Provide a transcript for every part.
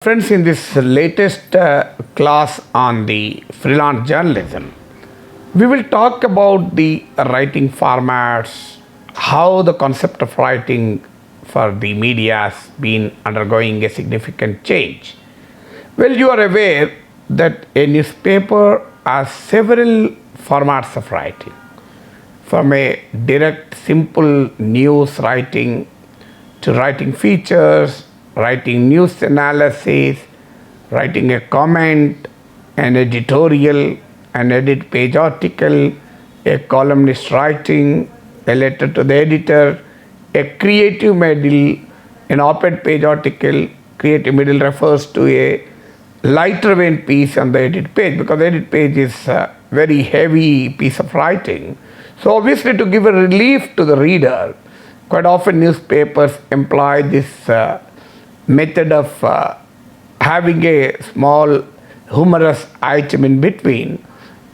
Friends, in this latest class on the freelance journalism, we will talk about the writing formats, how the concept of writing for the media has been undergoing a significant change. Well, you are aware that a newspaper has several formats of writing, from a direct, simple news writing to writing features, writing news analysis, writing a comment, an editorial, an edit page article, a columnist writing, a letter to the editor, a creative middle, an op-ed page article. Creative middle refers to a lighter vein piece on the edit page because the edit page is a very heavy piece of writing. So obviously, to give a relief to the reader, quite often newspapers employ this method of having a small humorous item in between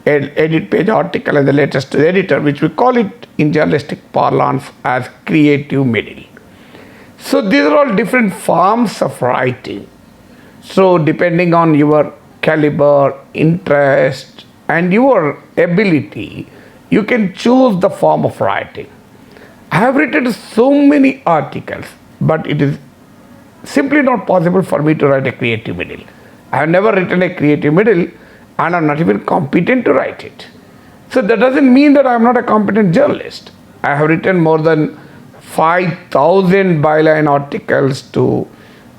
an edit page article and the letters to the editor, which we call it in journalistic parlance as creative middle. So these are all different forms of writing. So depending on your caliber, interest, and your ability, you can choose the form of writing. I have written so many articles, but it is simply not possible for me to write a creative middle. I have never written a creative middle and I'm not even competent to write it. So that doesn't mean that I'm not a competent journalist. I have written more than 5,000 byline articles to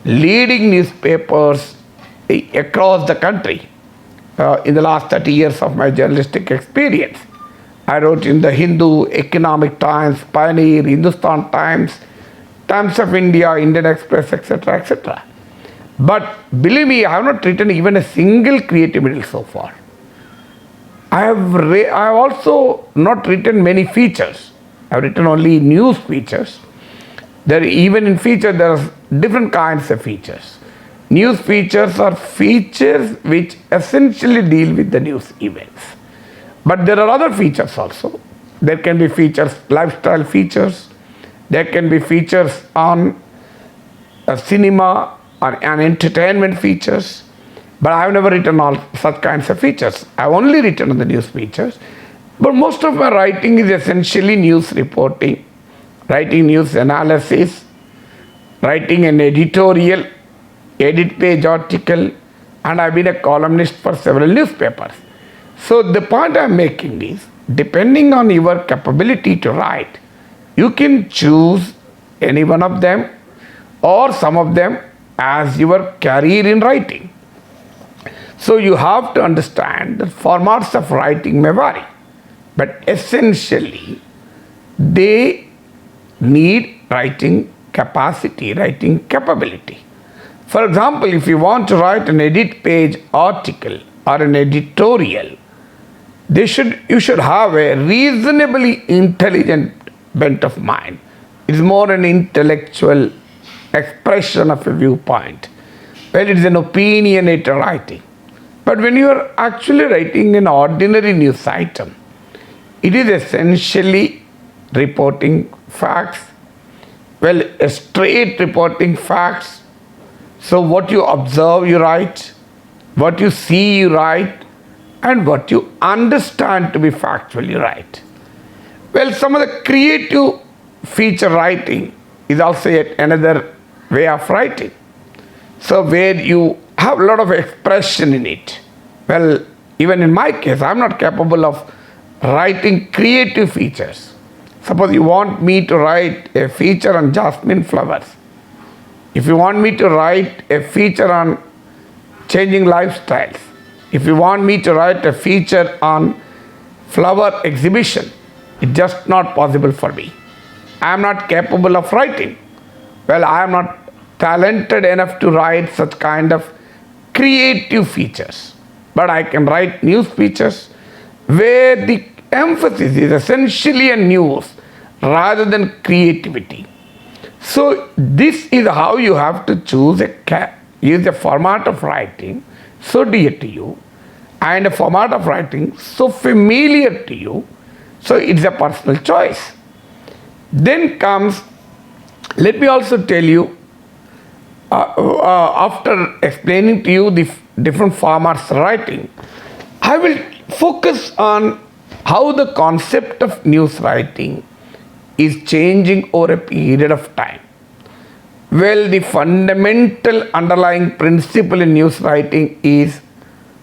leading newspapers across the country in the last 30 years of my journalistic experience. I wrote in the Hindu, Economic Times, Pioneer, Hindustan Times, Times of India, Indian Express, etc., etc. But believe me, I have not written even a single creative middle so far. I have also not written many features. I have written only news features. Even in features, there are different kinds of features. News features are features which essentially deal with the news events. But there are other features also. There can be features, lifestyle features. There can be features on cinema or on entertainment features. But I have never written all such kinds of features. I have only written on the news features. But most of my writing is essentially news reporting, writing news analysis, writing an editorial, edit page article, and I've been a columnist for several newspapers. So the point I'm making is, depending on your capability to write, you can choose any one of them or some of them as your career in writing. So you have to understand that formats of writing may vary, but essentially they need writing capacity, writing capability. For example, if you want to write an edit page article or an editorial, you should have a reasonably intelligent bent of mind. It's more an intellectual expression of a viewpoint. Well, it is an opinionated writing. But when you are actually writing an ordinary news item, it is essentially reporting facts. Well, a straight reporting facts. So what you observe, you write. What you see, you write. And what you understand to be factual, you write. Well, some of the creative feature writing is also yet another way of writing. So where you have a lot of expression in it. Well, even in my case, I'm not capable of writing creative features. Suppose you want me to write a feature on jasmine flowers. If you want me to write a feature on changing lifestyles, if you want me to write a feature on flower exhibition, it's just not possible for me. I am not capable of writing. Well, I am not talented enough to write such kind of creative features. But I can write news features where the emphasis is essentially on news rather than creativity. So this is how you have to choose use a format of writing so dear to you and a format of writing so familiar to you. So it's a personal choice. Then comes, let me also tell you, After explaining to you the different formats writing, I will focus on how the concept of news writing is changing over a period of time. Well, the fundamental underlying principle in news writing is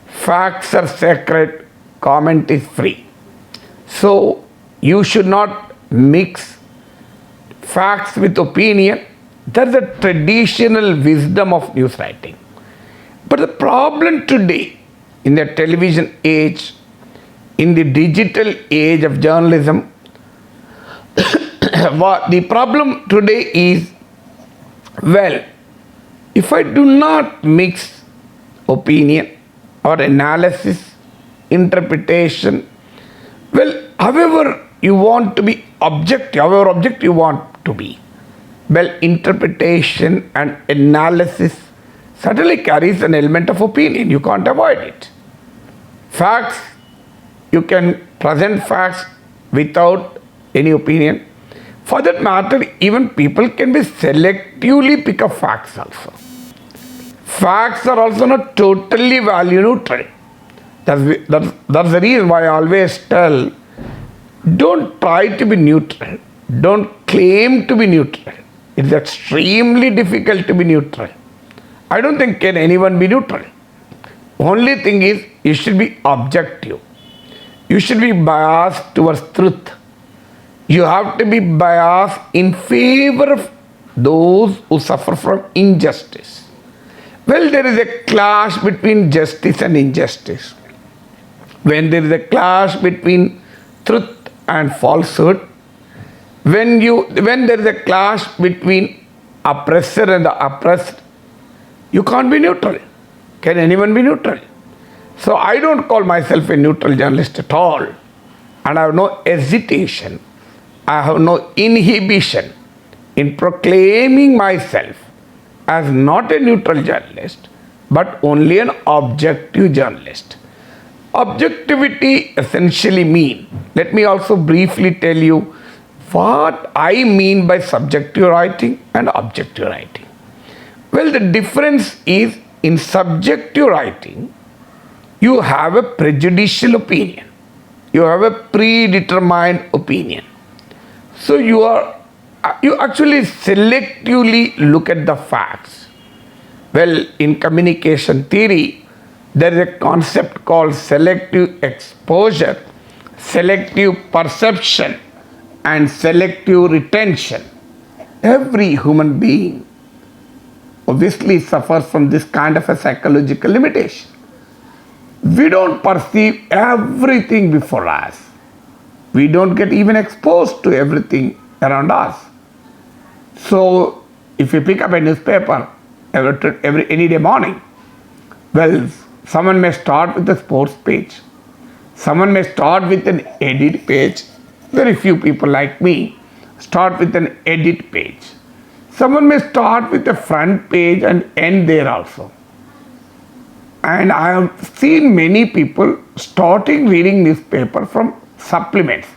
facts are sacred, comment is free. So, you should not mix facts with opinion. That's the traditional wisdom of news writing. But the problem today, in the television age, in the digital age of journalism, the problem today is, well, if I do not mix opinion or analysis, interpretation, well, however you want to be objective, however objective you want to be, well, interpretation and analysis certainly carries an element of opinion. You can't avoid it. Facts, you can present facts without any opinion. For that matter, even people can be selectively pick up facts also. Facts are also not totally value neutral. That's the reason why I always tell, don't try to be neutral. Don't claim to be neutral. It's extremely difficult to be neutral. I don't think can anyone be neutral. Only thing is you should be objective. You should be biased towards truth. You have to be biased in favor of those who suffer from injustice. Well, there is a clash between justice and injustice. When there is a clash between truth and falsehood, when there is a clash between oppressor and the oppressed, you can't be neutral. Can anyone be neutral? So I don't call myself a neutral journalist at all. And I have no hesitation. I have no inhibition in proclaiming myself as not a neutral journalist, but only an objective journalist. Objectivity essentially means, let me also briefly tell you what I mean by subjective writing and objective writing. Well, the difference is in subjective writing, you have a prejudicial opinion. You have a predetermined opinion. So you actually selectively look at the facts. Well, in communication theory, there is a concept called selective exposure, selective perception, and selective retention. Every human being obviously suffers from this kind of a psychological limitation. We don't perceive everything before us. We don't get even exposed to everything around us. So, if you pick up a newspaper any day morning, well, someone may start with a sports page. Someone may start with an edit page. Very few people like me start with an edit page. Someone may start with a front page and end there also. And I have seen many people starting reading newspaper from supplements.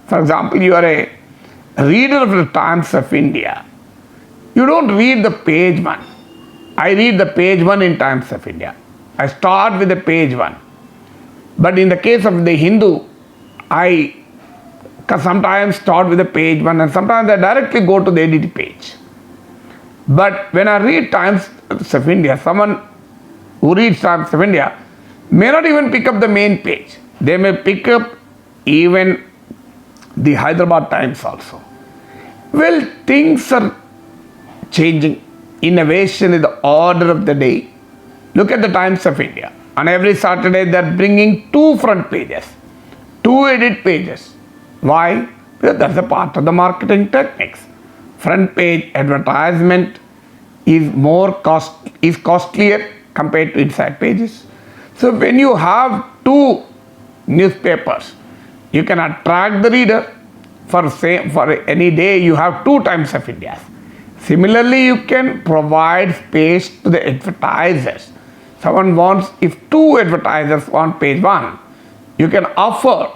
For example, you are a reader of the Times of India. You don't read the page one. I read the page one in Times of India. I start with the page one. But in the case of the Hindu, I sometimes start with the page one and sometimes I directly go to the edit page. But when I read Times of India, someone who reads Times of India may not even pick up the main page. They may pick up even the Hyderabad Times also. Well, things are changing. Innovation is the order of the day. Look at the Times of India. On every Saturday, they are bringing 2 front pages, 2 edit pages. Why? Because that's a part of the marketing techniques. Front page advertisement is costlier compared to inside pages. So when you have 2 newspapers, you can attract the reader. For any day, you have 2 Times of India. Similarly, you can provide space to the advertisers. Someone wants, if 2 advertisers want page 1, you can offer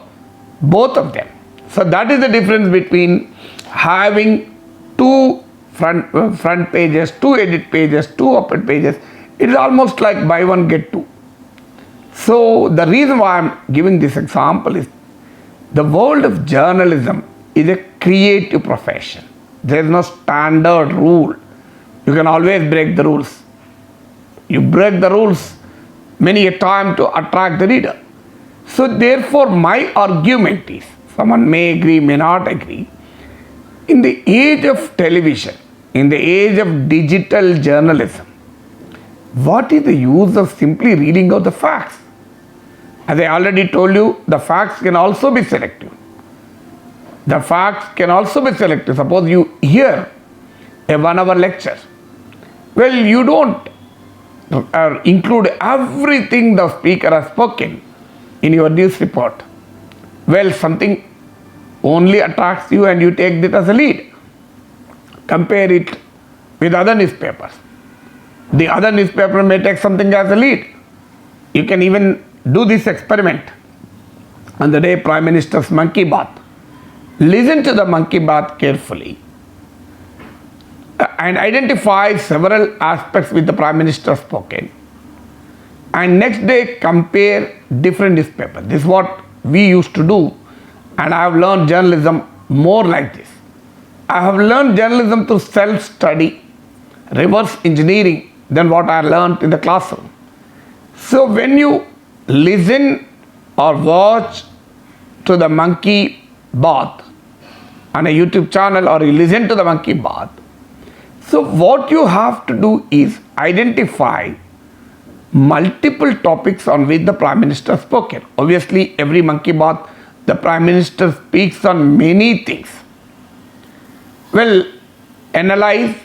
both of them. So that is the difference between having 2 front pages, 2 edit pages, 2 op-ed pages. It is almost like buy one get two. So the reason why I'm giving this example is the world of journalism is a creative profession. There is no standard rule. You can always break the rules. You break the rules many a time to attract the reader. So therefore my argument is, someone may agree, may not agree, in the age of television, in the age of digital journalism, what is the use of simply reading out the facts? As I already told you, the facts can also be selective. The facts can also be selective. Suppose you hear a 1 hour lecture. Well, you don't include everything the speaker has spoken in your news report. Well, something only attracts you and you take it as a lead. Compare it with other newspapers. The other newspaper may take something as a lead. You can even do this experiment on the day Prime Minister's monkey bath. Listen to the monkey bath carefully and identify several aspects with the Prime Minister spoken. And next day compare different newspapers. This is what we used to do, and I have learned journalism more like this. I have learned journalism through self-study, reverse engineering than what I learned in the classroom. So when you listen or watch to the monkey bath on a YouTube channel, or you listen to the monkey bath, so what you have to do is identify multiple topics on which the Prime Minister spoken. Obviously, every monkey bath, the Prime Minister speaks on many things. Well, analyze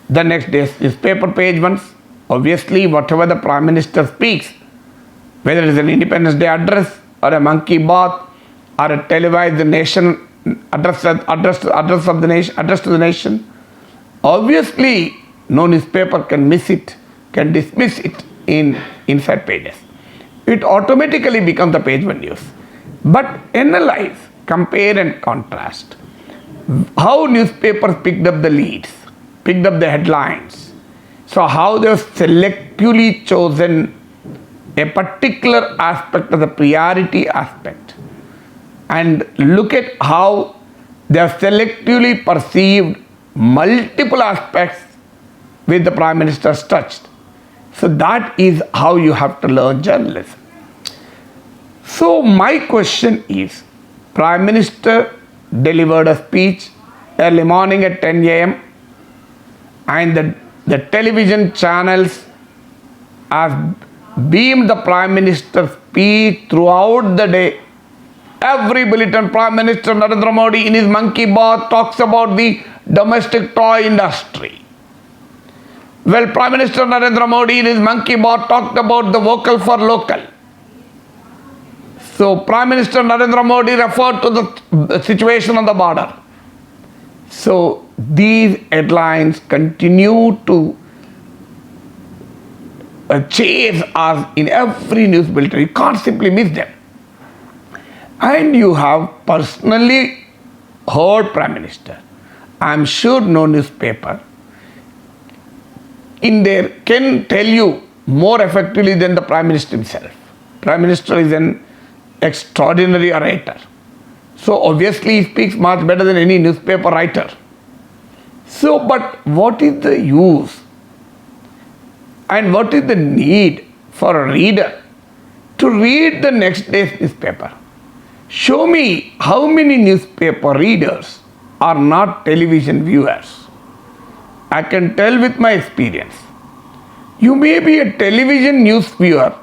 the next day's newspaper page once. Obviously, whatever the Prime Minister speaks, whether it is an Independence Day address or a monkey bath or a televised nation address to the nation, obviously no newspaper can miss it, can dismiss it in inside pages. It automatically becomes the page one news. But analyze, compare and contrast how newspapers picked up the leads, picked up the headlines. So how they have selectively chosen a particular aspect of the priority aspect, and look at how they have selectively perceived multiple aspects which the Prime Minister has touched. So that is how you have to learn journalism. So my question is, Prime Minister delivered a speech early morning at 10 a.m. and the television channels have beamed the Prime Minister's speech throughout the day. Every bulletin, Prime Minister Narendra Modi in his monkey bath talks about the domestic toy industry. Well, Prime Minister Narendra Modi in his monkey bath talked about the vocal for local. So Prime Minister Narendra Modi referred to the situation on the border. So these headlines continue to chase us in every news bulletin. You can't simply miss them. And you have personally heard Prime Minister. I am sure no newspaper in there can tell you more effectively than the Prime Minister himself. Prime Minister is an extraordinary orator. So obviously he speaks much better than any newspaper writer. So, but what is the use and what is the need for a reader to read the next day's newspaper? Show me how many newspaper readers are not television viewers. I can tell with my experience. You may be a television news viewer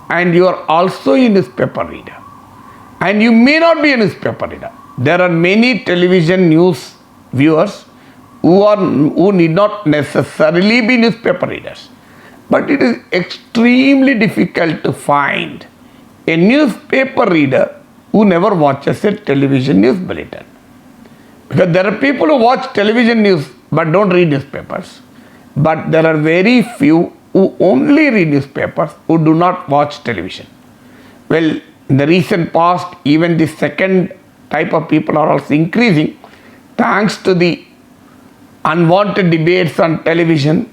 and you are also a newspaper reader. And you may not be a newspaper reader. There are many television news viewers who need not necessarily be newspaper readers. But it is extremely difficult to find a newspaper reader who never watches a television news bulletin. Because there are people who watch television news but don't read newspapers. But there are very few who only read newspapers who do not watch television. Well, in the recent past, even the second type of people are also increasing thanks to the unwanted debates on television,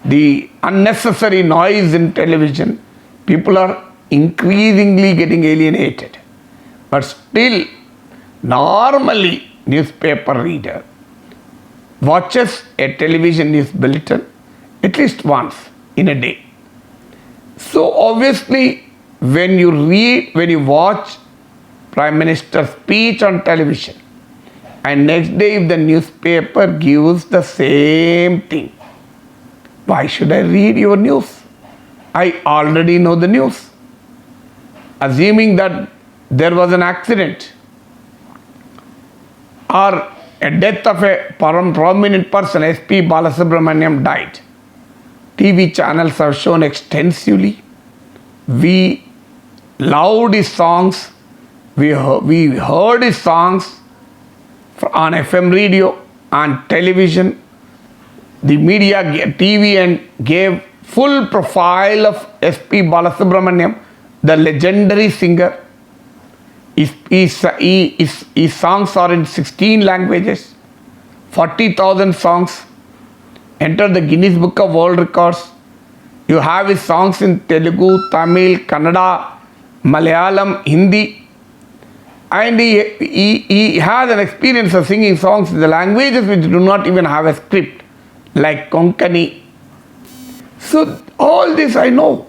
the unnecessary noise in television. People are increasingly getting alienated. But still, normally, newspaper reader watches a television news bulletin at least once in a day. So obviously, when you watch Prime Minister's speech on television, and next day if the newspaper gives the same thing, why should I read your news? I already know the news. Assuming that there was an accident or a death of a prominent person, S.P. Balasubramaniam died. TV channels have shown extensively. We loved his songs. We heard his songs on FM radio, on television. The media, TV, and gave full profile of S.P. Balasubramaniam, the legendary singer. His songs are in 16 languages, 40,000 songs, entered the Guinness Book of World Records. You have his songs in Telugu, Tamil, Kannada, Malayalam, Hindi. And he has an experience of singing songs in the languages which do not even have a script, like Konkani. So all this I know,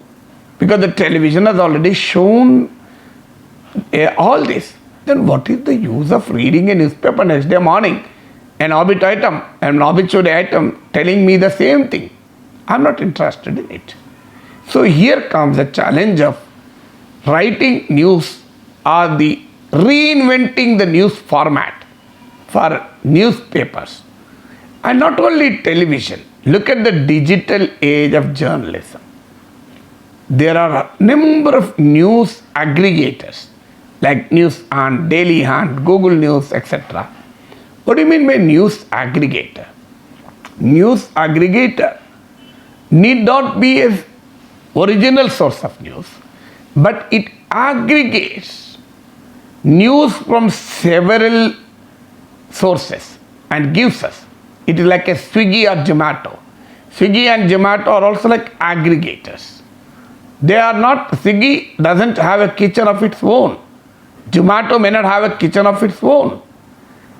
because the television has already shown all this. Then what is the use of reading a newspaper next day morning, an obituary item telling me the same thing? I'm not interested in it. So here comes the challenge of writing news or the reinventing the news format for newspapers. And not only television, look at the digital age of journalism. There are a number of news aggregators like News and Daily Hunt, Google News, etc. What do you mean by news aggregator? News aggregator need not be an original source of news, but it aggregates news from several sources and gives us. It is like a Swiggy or Zomato. Swiggy and Zomato are also like aggregators. They are not, Swiggy doesn't have a kitchen of its own. Zomato may not have a kitchen of its own.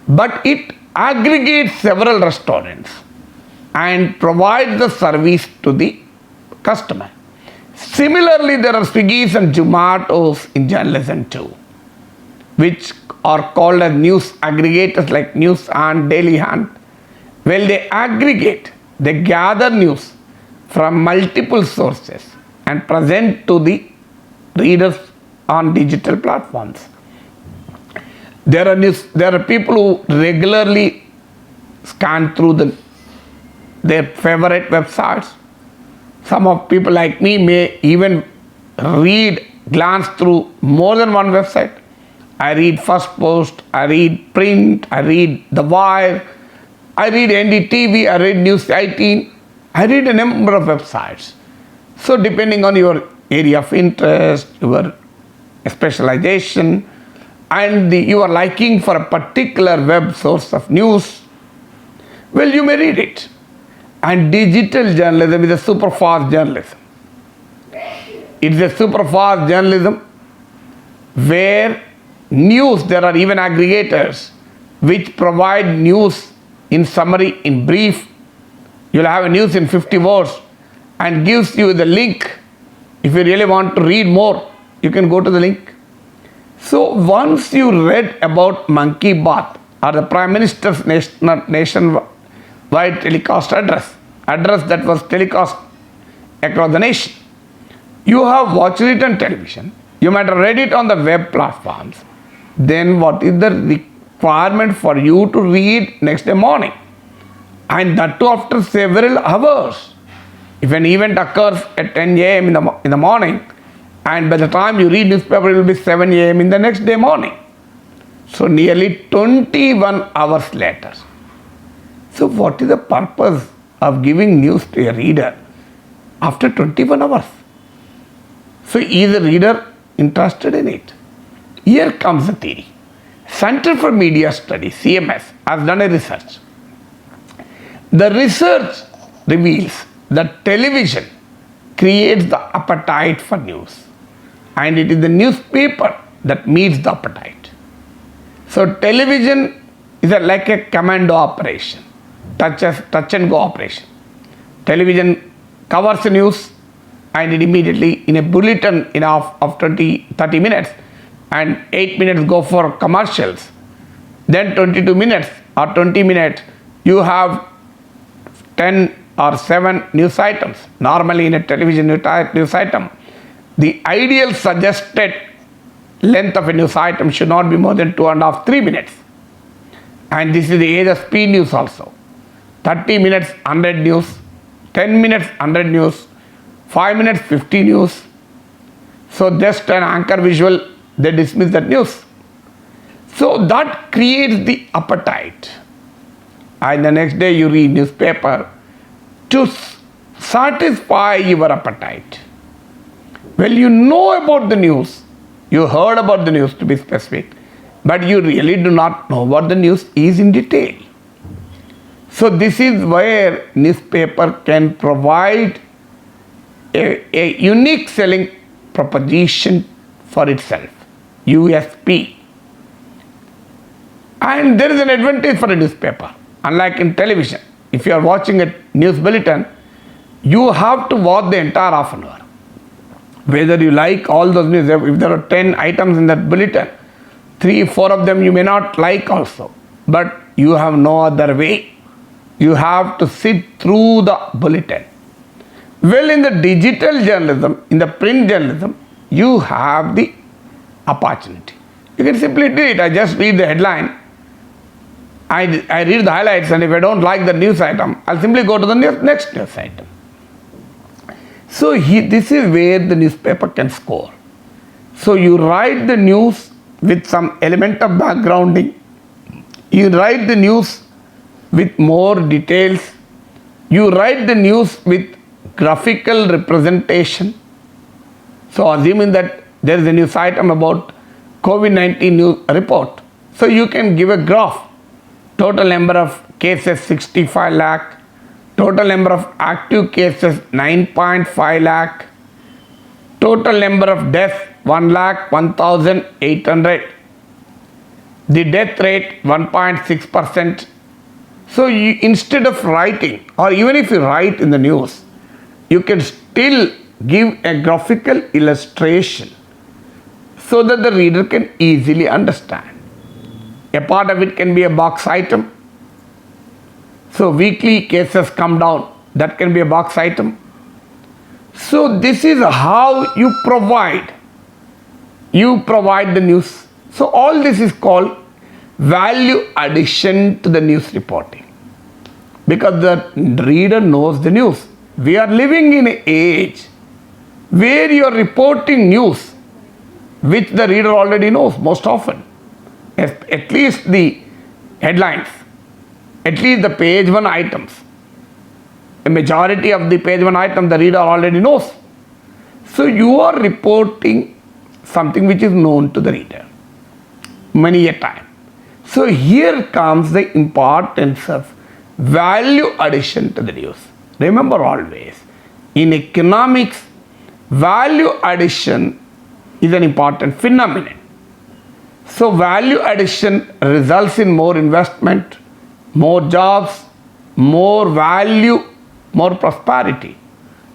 But it aggregates several restaurants and provides the service to the customer. Similarly, there are Swiggy's and Zomatos in journalism too, which are called as news aggregators like News and Daily Hunt. Well, they aggregate, they gather news from multiple sources and present to the readers on digital platforms. There are people who regularly scan through their favorite websites. Some of people like me may even glance through more than one website. I read First Post, I read Print, I read The Wire, I read NDTV, I read News 18, I read a number of websites. So depending on your area of interest, your specialization, and your liking for a particular web source of news, well, you may read it. And digital journalism is a super fast journalism. It's a super fast journalism where news, there are even aggregators which provide news in summary, in brief. You'll have a news in 50 words and gives you the link. If you really want to read more, you can go to the link. So once you read about Mann Ki Baat, or the Prime Minister's nationwide telecast address that was telecast across the nation, you have watched it on television, you might have read it on the web platforms, then what is the requirement for you to read next day morning? And that too after several hours. If an event occurs at 10 a.m. in the morning, and by the time you read newspaper, it will be 7 a.m. in the next day morning. So nearly 21 hours later. So what is the purpose of giving news to a reader after 21 hours? So is the reader interested in it? Here comes the theory. Center for Media Studies, CMS, has done a research. The research reveals that television creates the appetite for news, and it is the newspaper that meets the appetite. So television is like a commando operation, touch and go operation. Television covers the news, and it immediately in a bulletin of 30 minutes, and 8 minutes go for commercials. Then 22 minutes or 20 minutes, you have 10 or 7 news items. Normally in a television news item, the ideal suggested length of a news item should not be more than 2.5, 3 minutes. And this is the age of speed news also. 30 minutes, 100 news, 10 minutes, 100 news, 5 minutes, 50 news. So just an anchor visual, they dismiss that news. So that creates the appetite. And the next day you read newspaper to satisfy your appetite. Well, you know about the news, you heard about the news to be specific, but you really do not know what the news is in detail. So this is where newspaper can provide a unique selling proposition for itself, USP. And there is an advantage for a newspaper. Unlike in television, if you are watching a news bulletin, you have to watch the entire half an hour. Whether you like all those news, if there are 10 items in that bulletin, 3, 4 of them you may not like also. But you have no other way. You have to sit through the bulletin. Well, in the digital journalism, in the print journalism, you have the opportunity. You can simply do it. I just read the headline. I read the highlights, and if I don't like the news item, I'll simply go to the next news item. So this is where the newspaper can score. So you write the news with some element of backgrounding. You write the news with more details. You write the news with graphical representation. So assuming that there is a news item about COVID-19 news report, so you can give a graph. Total number of cases 65 lakh, total number of active cases 9.5 lakh, total number of deaths 1,01,800, the death rate 1.6%. So you, instead of writing, or even if you write in the news, you can still give a graphical illustration so that the reader can easily understand. A part of it can be a box item. So weekly cases come down, that can be a box item. So this is how you provide the news. So all this is called value addition to the news reporting, because the reader knows the news. We are living in an age where you are reporting news which the reader already knows most often. At least the headlines, at least the page 1 items. A majority of the page 1 item the reader already knows. So you are reporting something which is known to the reader many a time. So here comes the importance of value addition to the news. Remember always, in economics, value addition is an important phenomenon. So value addition results in more investment, more jobs, more value, more prosperity.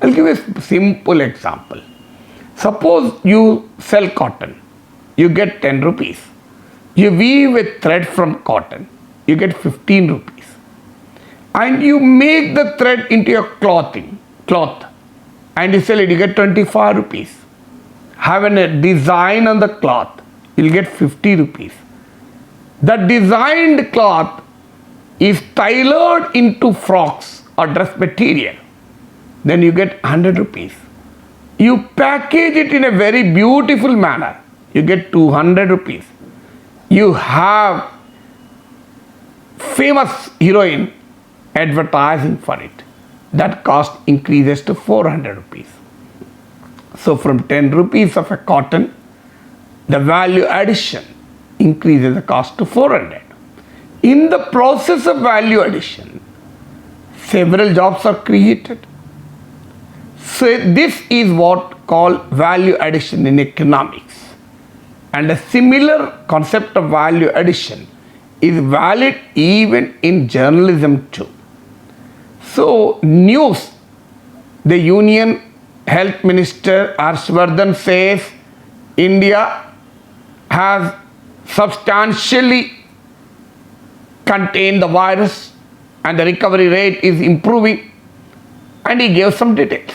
I'll give a simple example. Suppose you sell cotton, you get 10 rupees. You weave a thread from cotton, you get 15 rupees. And you make the thread into a cloth, and you sell it, you get 25 rupees. Have a design on the cloth, you'll get 50 rupees. The designed cloth is tailored into frocks or dress material, then you get 100 rupees. You package it in a very beautiful manner, you get 200 rupees. You have famous heroine advertising for it. That cost increases to 400 rupees. So from 10 rupees of a cotton, the value addition increases the cost to 400. In the process of value addition, several jobs are created. So this is what called value addition in economics. And a similar concept of value addition is valid even in journalism too. So news, the Union Health Minister Harshvardhan says India has substantially contained the virus and the recovery rate is improving, and he gave some details.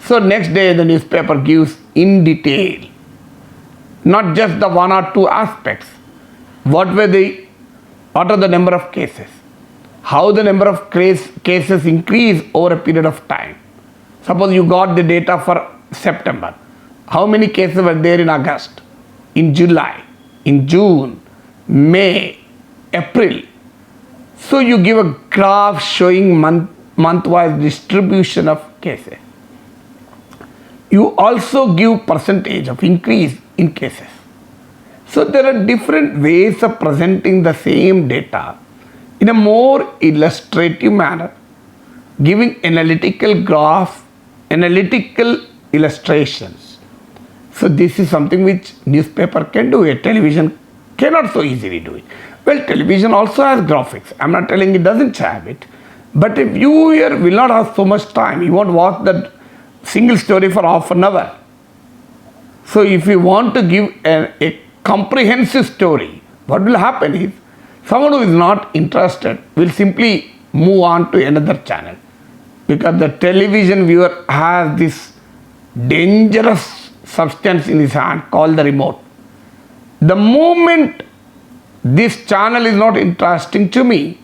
So next day the newspaper gives in detail, not just the one or two aspects. What are the number of cases? How the number of cases increase over a period of time. Suppose you got the data for September. How many cases were there in August, in July, in June, May, April? So you give a graph showing month-wise distribution of cases. You also give percentage of increase in cases. So there are different ways of presenting the same data in a more illustrative manner, giving analytical graphs, analytical illustrations. So this is something which newspaper can do, a television cannot so easily do it. Well, television also has graphics. I'm not telling it doesn't have it. But a viewer will not have so much time. He won't watch that single story for half an hour. So if you want to give a comprehensive story, what will happen is someone who is not interested will simply move on to another channel, because the television viewer has this dangerous substance in his hand called the remote. The moment this channel is not interesting to me,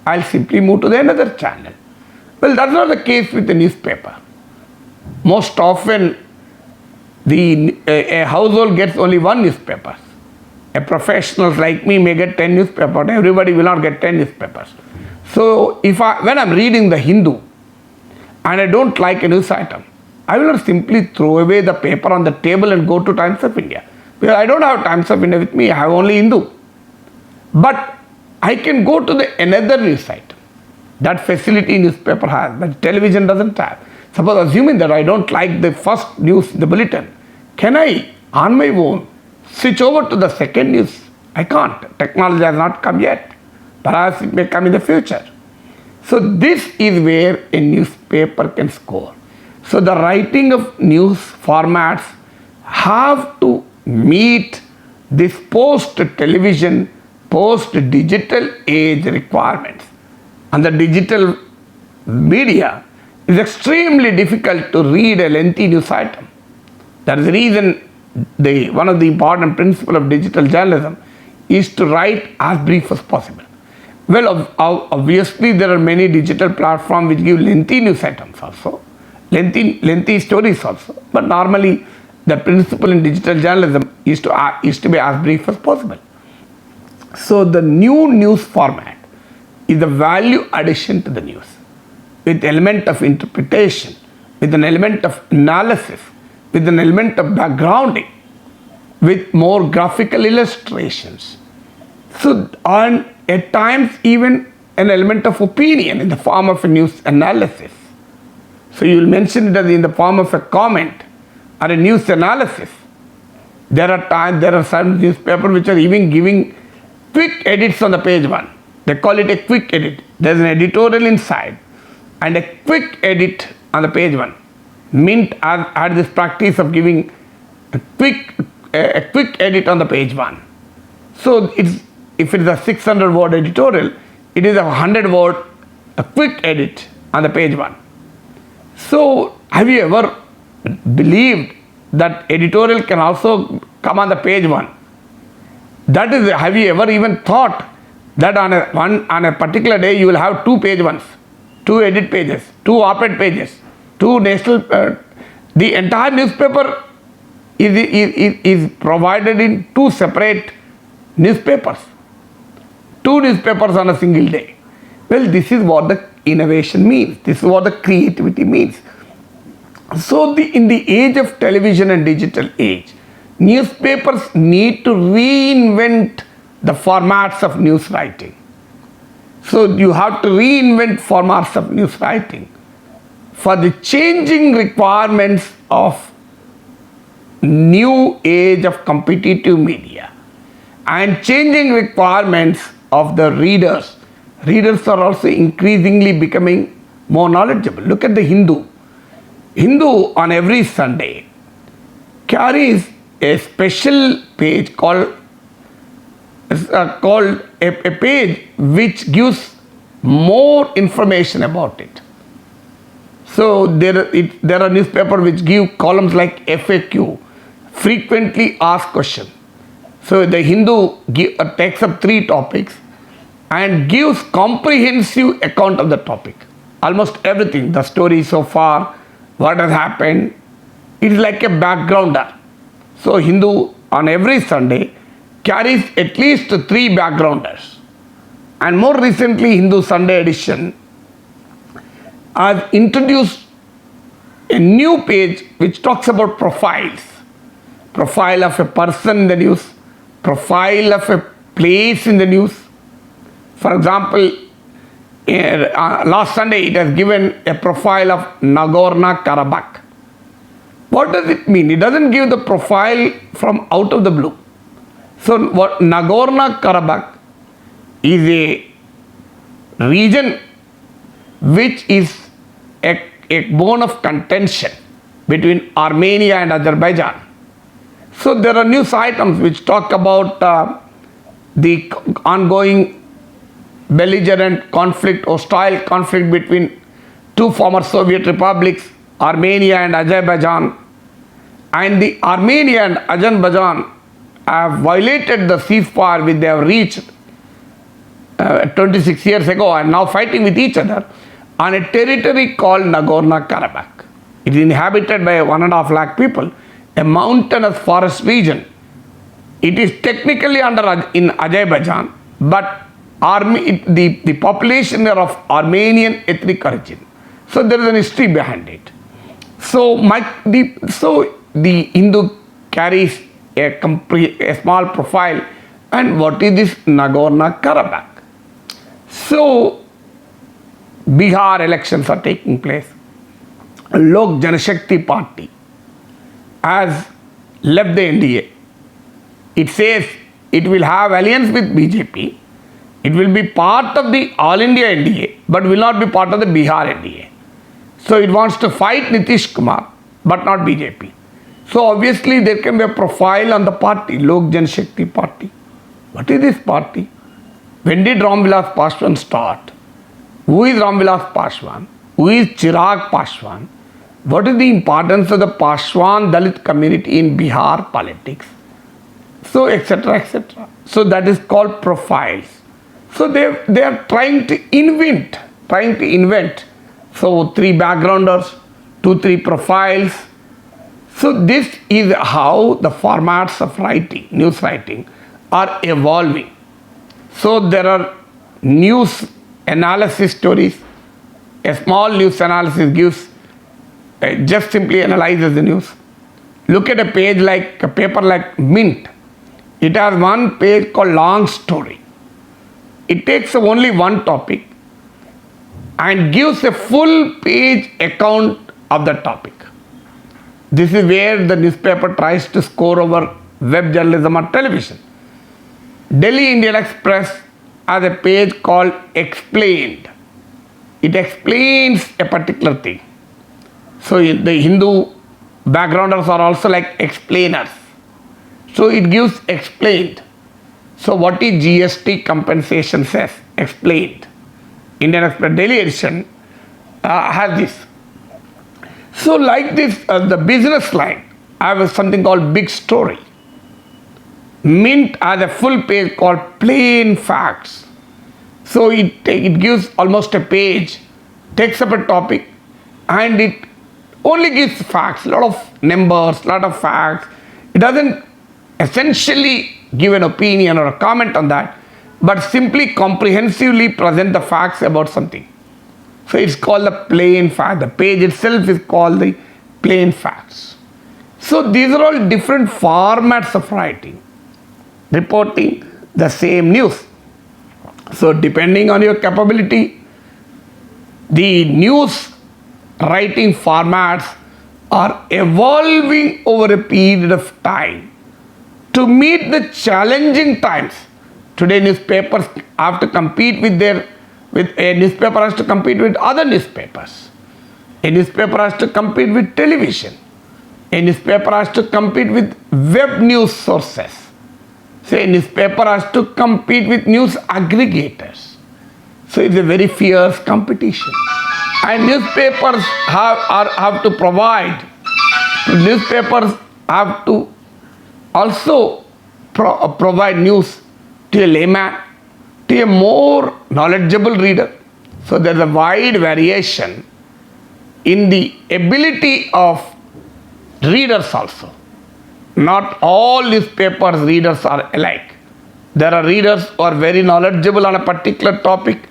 I'll simply move to the another channel. Well, that's not the case with the newspaper. Most often, a household gets only one newspaper. A professional like me may get 10 newspapers. Everybody will not get 10 newspapers. So when I'm reading the Hindu and I don't like a news item, I will not simply throw away the paper on the table and go to Times of India. Because I don't have Times of India with me, I have only Hindu. But I can go to another news site. That facility newspaper has, but television doesn't have. Suppose assuming that I don't like the first news, the bulletin, can I, on my own, switch over to the second news? I can't. Technology has not come yet. Perhaps it may come in the future. So this is where a newspaper can score. So the writing of news formats have to meet this post-television, post-digital age requirements. And the digital media is extremely difficult to read a lengthy news item. That is the reason one of the important principles of digital journalism is to write as brief as possible. Well, obviously there are many digital platforms which give lengthy news items also, lengthy stories also. But normally the principle in digital journalism is to be as brief as possible. So the new news format is the value addition to the news, with element of interpretation, with an element of analysis, with an element of backgrounding, with more graphical illustrations. So, and at times even an element of opinion in the form of a news analysis. So you will mention it in the form of a comment or a news analysis. There are some newspapers which are even giving quick edits on the page one. They call it a quick edit. There is an editorial inside and a quick edit on the page one. Mint had this practice of giving a quick edit on the page one. So if it is a 600-word editorial, it is a 100-word quick edit on the page one. So have you ever believed that editorial can also come on the page one? That is, have you ever even thought that on a particular day you will have two page ones, two edit pages, two op-ed pages, two national, the entire newspaper is provided in two separate newspapers, two newspapers on a single day. Well, this is what the innovation means. This is what the creativity means. So in the age of television and digital age, newspapers need to reinvent the formats of news writing. So you have to reinvent formats of news writing for the changing requirements of new age of competitive media and changing requirements of the readers. Readers are also increasingly becoming more knowledgeable. Look at the Hindu. Hindu on every Sunday carries a special page called a page which gives more information about it. So there are newspapers which give columns like FAQ, frequently asked question. So the Hindu takes up 3 topics and gives comprehensive account of the topic. Almost everything, the story so far, what has happened, it is like a backgrounder. So Hindu on every Sunday carries at least 3 backgrounders. And more recently, Hindu Sunday edition has introduced a new page which talks about profiles. Profile of a person in the news, profile of a place in the news. For example, last Sunday it has given a profile of Nagorno-Karabakh. What does it mean? It doesn't give the profile from out of the blue. So what Nagorno-Karabakh is a region which is a bone of contention between Armenia and Azerbaijan. So there are news items which talk about the ongoing belligerent conflict, hostile conflict between 2 former Soviet republics, Armenia and Azerbaijan. And the Armenia and Azerbaijan have violated the ceasefire which they have reached 26 years ago and now fighting with each other on a territory called Nagorno-Karabakh. It is inhabited by 1.5 lakh people, a mountainous forest region. It is technically in Azerbaijan, but the population are of Armenian ethnic origin. So there is an history behind it. So the Hindu carries a small profile. And what is this Nagorno-Karabakh? So Bihar elections are taking place. Lok Janashakti Party has left the NDA. It says it will have alliance with BJP. It will be part of the All India NDA, but will not be part of the Bihar NDA. So it wants to fight Nitish Kumar, but not BJP. So obviously there can be a profile on the party, Lok Janashakti Party. What is this party? When did Ramvilas Paswan start? Who is Ramvilas Paswan? Who is Chirag Paswan? What is the importance of the Paswan Dalit community in Bihar politics? So etc. etc. So that is called profiles. So they are trying to invent. So 3 backgrounders, 2-3 profiles. So this is how the formats of writing, news writing, are evolving. So there are news analysis stories. A small news analysis gives, just simply analyzes the news. Look at a paper like Mint. It has one page called long story. It takes only one topic and gives a full page account of the topic. This is where the newspaper tries to score over web journalism or television. Delhi Indian Express has a page called Explained. It explains a particular thing. So the Hindu backgrounders are also like explainers. So it gives explained. So what is GST compensation says? Explained. Indian Express Delhi edition has this. So like this, the business line, I have something called Big Story. Mint has a full page called Plain Facts. So it gives almost a page, takes up a topic, and it only gives facts, a lot of numbers, a lot of facts. It doesn't essentially give an opinion or a comment on that, but simply comprehensively present the facts about something. So it's called the plain fact. The page itself is called the plain facts. So these are all different formats of writing, reporting the same news. So depending on your capability, the news writing formats are evolving over a period of time to meet the challenging times. Today newspapers have to compete with a newspaper has to compete with other newspapers. A newspaper has to compete with television. A newspaper has to compete with web news sources. So a newspaper has to compete with news aggregators. So it's a very fierce competition. And newspapers have to provide, newspapers have to also provide news to a layman, to a more knowledgeable reader. So there's a wide variation in the ability of readers also. Not all newspapers readers are alike. There are readers who are very knowledgeable on a particular topic.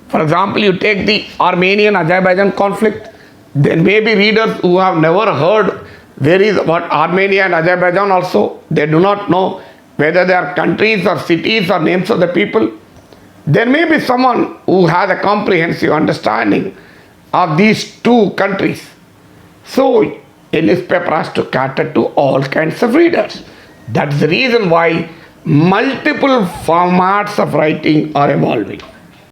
For example, you take the Armenian-Azerbaijan conflict, there may be readers who have never heard there is what Armenia and Azerbaijan also. They do not know whether they are countries or cities or names of the people. There may be someone who has a comprehensive understanding of these two countries. So a newspaper has to cater to all kinds of readers. That's the reason why multiple formats of writing are evolving.